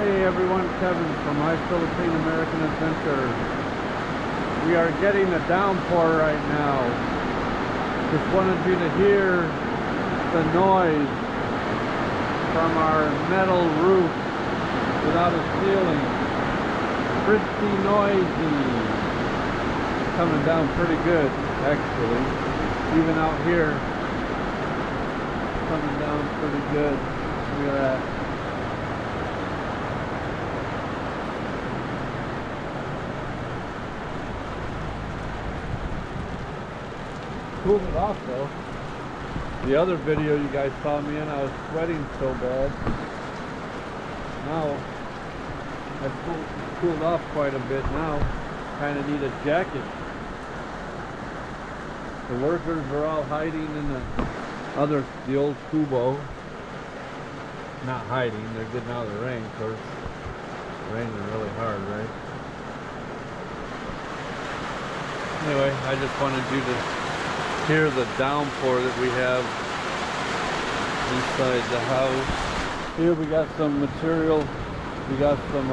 Hey everyone, Kevin from My Philippine American Adventure. We are getting a downpour right now. Just wanted you to hear the noise from our metal roof without a ceiling. Pretty noisy. Coming down pretty good, actually. Even out here, coming down pretty good. Look at that. Cooled it off though. The other video you guys saw me in, I was sweating so bad. Now I've cooled off quite a bit now. Kind of need a jacket. The workers are all hiding in the old kubo. Not hiding, they're getting out of the rain, of course. It's raining really hard, right? Anyway, I just wanted you to hear the downpour that we have inside the house. Here we got some material. We got some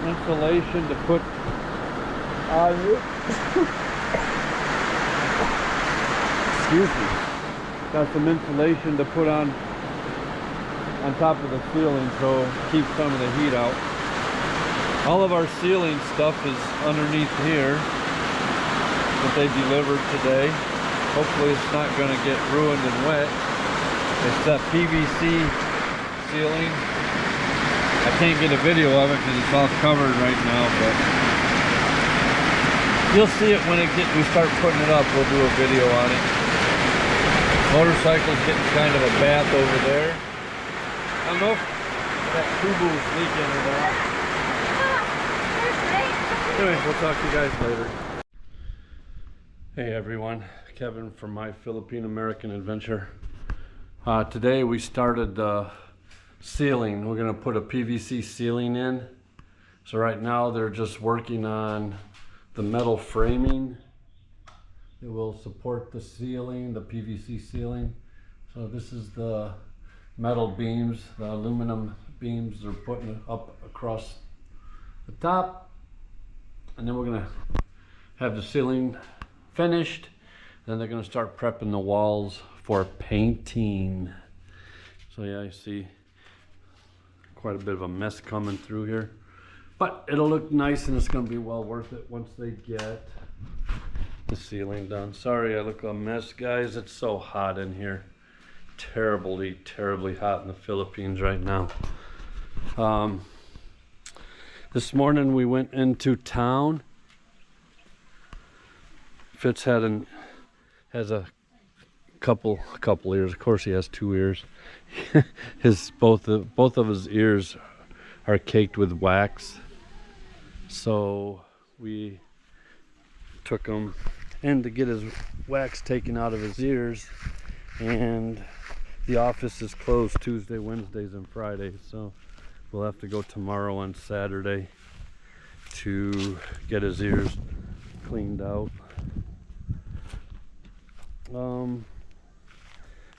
insulation to put on it. Excuse me. Got some insulation to put on top of the ceiling, so keep some of the heat out. All of our ceiling stuff is underneath here that they delivered today. Hopefully it's not going to get ruined and wet. It's that PVC ceiling. I can't get a video of it because it's all covered right now, but you'll see it when we start putting it up. We'll do a video on it. Motorcycle's getting kind of a bath over there. I don't know if that kubo is leaking or not. Anyway, we'll talk to you guys later. Hey everyone, Kevin from My Philippine American Adventure. Today we started the ceiling. We're going to put a PVC ceiling in. So right now they're just working on the metal framing. It will support the ceiling, the PVC ceiling. So this is the metal beams, the aluminum beams they're putting up across the top, and then we're going to have the ceiling finished. Then they're going to start prepping the walls for painting. So yeah, I see quite a bit of a mess coming through here, but it'll look nice and it's going to be well worth it once they get the ceiling done. Sorry I look a mess, guys. It's so hot in here. Terribly hot in the Philippines right now. This morning we went into town. Fitz has a couple ears. Of course he has 2 ears. both of his ears are caked with wax. So we took him in to get his wax taken out of his ears, and the office is closed Tuesday, Wednesdays, and Fridays, so we'll have to go tomorrow on Saturday to get his ears cleaned out.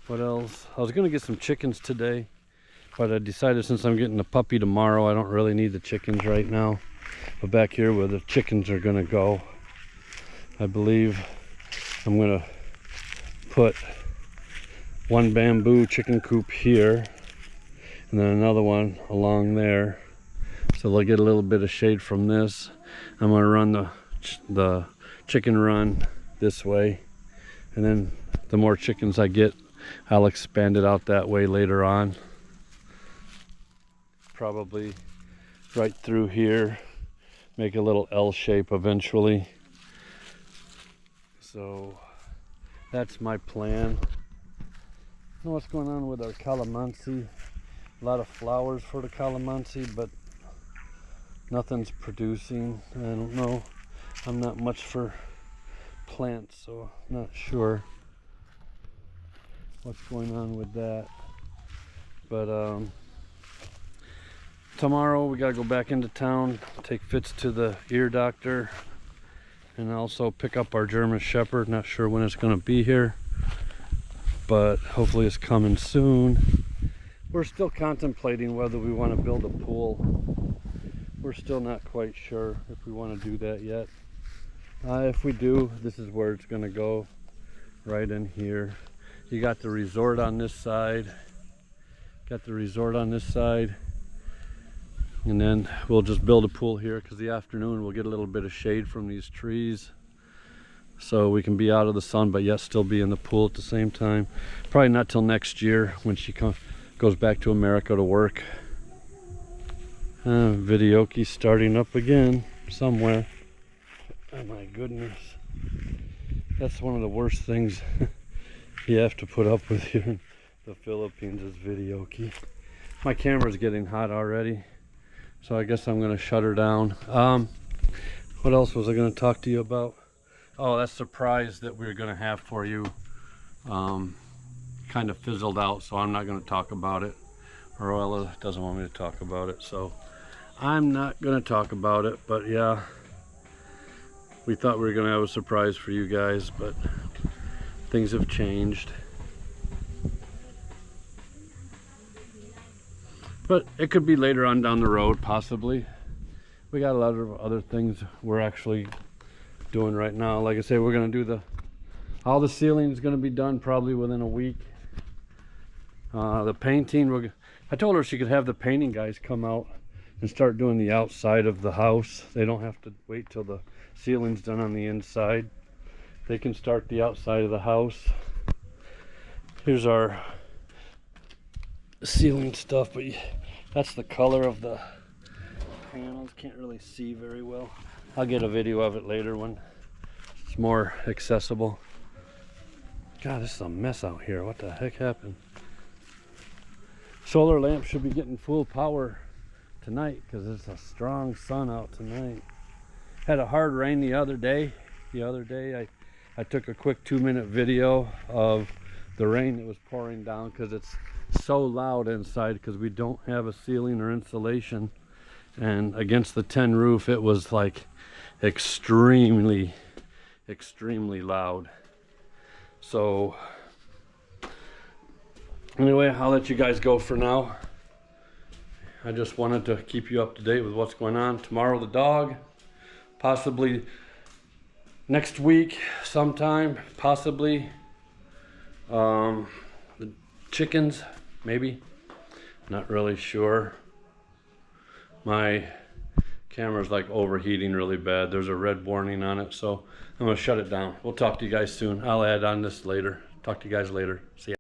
What else? I was gonna get some chickens today, but I decided since I'm getting a puppy tomorrow, I don't really need the chickens right now. But back here where the chickens are gonna go, I believe I'm gonna put one bamboo chicken coop here and then another one along there, so they'll get a little bit of shade from this. I'm gonna run the chicken run this way, and then the more chickens I get, I'll expand it out that way later on. Probably right through here, make a little L shape eventually. So that's my plan. I don't know what's going on with our calamansi. A lot of flowers for the calamansi, but nothing's producing. I don't know. I'm not much for plants, so I'm not sure what's going on with that. But tomorrow we gotta go back into town, take Fitz to the ear doctor, and also pick up our German Shepherd. Not sure when it's going to be here, but hopefully it's coming soon. We're still contemplating whether we want to build a pool. We're still not quite sure if we want to do that yet. If we do, this is where it's going to go, right in here. You got the resort on this side. And then we'll just build a pool here, because the afternoon we'll get a little bit of shade from these trees, so we can be out of the sun but yet still be in the pool at the same time. Probably not till next year when she goes back to America to work. Videoke starting up again somewhere. Oh my goodness. That's one of the worst things you have to put up with here in the Philippines is videoke. My camera's getting hot already, so I guess I'm going to shut her down. What else was I going to talk to you about? Oh, that surprise that we were going to have for you kind of fizzled out, so I'm not going to talk about it. Roella doesn't want me to talk about it, so I'm not going to talk about it. But yeah, we thought we were going to have a surprise for you guys, but things have changed. But it could be later on down the road, possibly. We got a lot of other things we're actually doing right now. Like I say, we're going to do all the ceiling is going to be done probably within a week. The painting, I told her she could have the painting guys come out and start doing the outside of the house. They don't have to wait till the ceiling's done on the inside. They can start the outside of the house. Here's our ceiling stuff, but that's the color of the panels. Can't really see very well. I'll get a video of it later when it's more accessible. God, this is a mess out here. What the heck happened? Solar lamp should be getting full power tonight because it's a strong sun out tonight. Had a hard rain the other day. I took a quick 2-minute video of the rain that was pouring down because it's so loud inside, because we don't have a ceiling or insulation, and against the tin roof it was like extremely loud. So anyway, I'll let you guys go for now. I just wanted to keep you up to date with what's going on. Tomorrow the dog, possibly next week sometime, possibly the chickens, maybe, not really sure. My camera's like overheating really bad. There's a red warning on it, so I'm gonna shut it down. We'll talk to you guys soon. I'll add on this later. Talk to you guys later. See ya.